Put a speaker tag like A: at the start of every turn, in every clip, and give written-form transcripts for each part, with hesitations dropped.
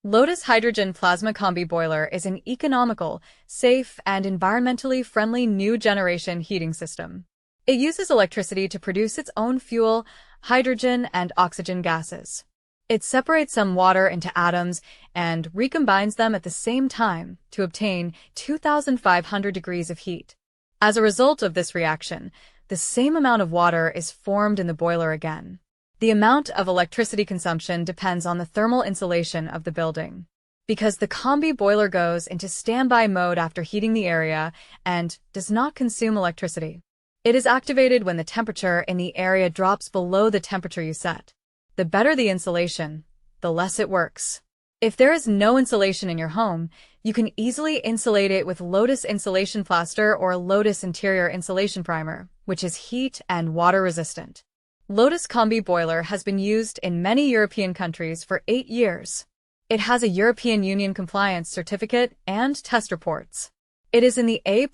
A: Lotus Hydrogen Plasma Combi Boiler is an economical, safe, and environmentally friendly new generation heating system. It uses electricity to produce its own fuel, hydrogen, and oxygen gases. It separates some water into atoms and recombines them at the same time to obtain 2,500 degrees of heat. As a result of this reaction, the same amount of water is formed in the boiler again. The amount of electricity consumption depends on the thermal insulation of the building. Because the Combi boiler goes into standby mode after heating the area and does not consume electricity. It is activated when the temperature in the area drops below the temperature you set. The better the insulation, the less it works. If there is no insulation in your home, you can easily insulate it with Lotus insulation plaster or Lotus interior insulation primer, which is heat and water resistant. Lotus Combi boiler has been used in many European countries for 8 years. It has a European Union compliance certificate and test reports. It is in the A+++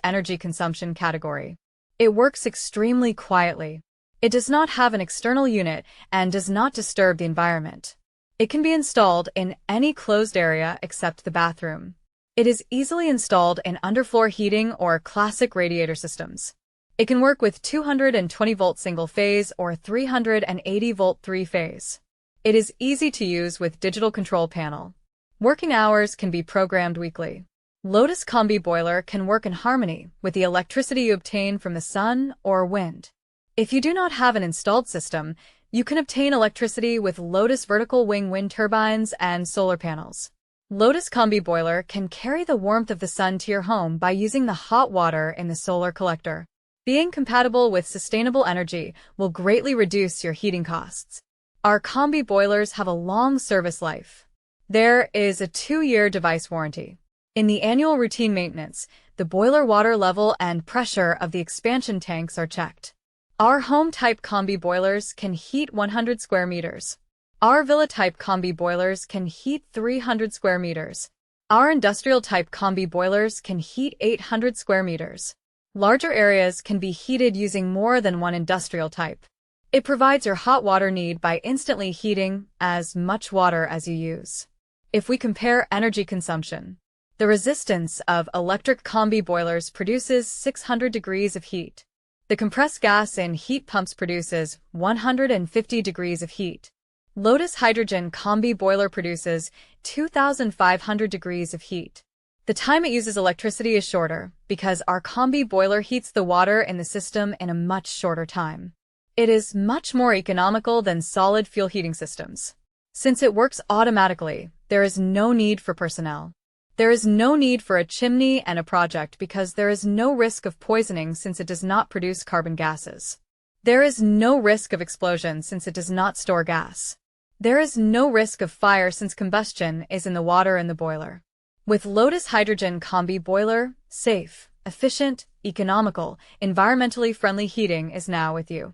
A: energy consumption category. It works extremely quietly. It does not have an external unit and does not disturb the environment. It can be installed in any closed area except the bathroom. It is easily installed in underfloor heating or classic radiator systems. It can work with 220-volt single-phase or 380-volt three-phase. It is easy to use with digital control panel. Working hours can be programmed weekly. Lotus Combi boiler can work in harmony with the electricity you obtain from the sun or wind. If you do not have an installed system, you can obtain electricity with Lotus vertical wing wind turbines and solar panels. Lotus Combi boiler can carry the warmth of the sun to your home by using the hot water in the solar collector. Being compatible with sustainable energy will greatly reduce your heating costs. Our Combi boilers have a long service life. There is a 2-year device warranty. In the annual routine maintenance, the boiler water level and pressure of the expansion tanks are checked. Our home-type Combi boilers can heat 100 square meters. Our villa-type Combi boilers can heat 300 square meters. Our industrial-type Combi boilers can heat 800 square meters. Larger areas can be heated using more than one industrial type. It provides your hot water need by instantly heating as much water as you use. If we compare energy consumption, the resistance of electric Combi boilers produces 600 degrees of heat. The compressed gas in heat pumps produces 150 degrees of heat. Lotus Hydrogen Combi boiler produces 2,500 degrees of heat. The time it uses electricity is shorter because our Combi boiler heats the water in the system in a much shorter time. It is much more economical than solid fuel heating systems. Since it works automatically, there is no need for personnel. There is no need for a chimney and a project because there is no risk of poisoning since it does not produce carbon gases. There is no risk of explosion since it does not store gas. There is no risk of fire since combustion is in the water in the boiler. With Lotus Hydrogen Combi boiler, safe, efficient, economical, environmentally friendly heating is now with you.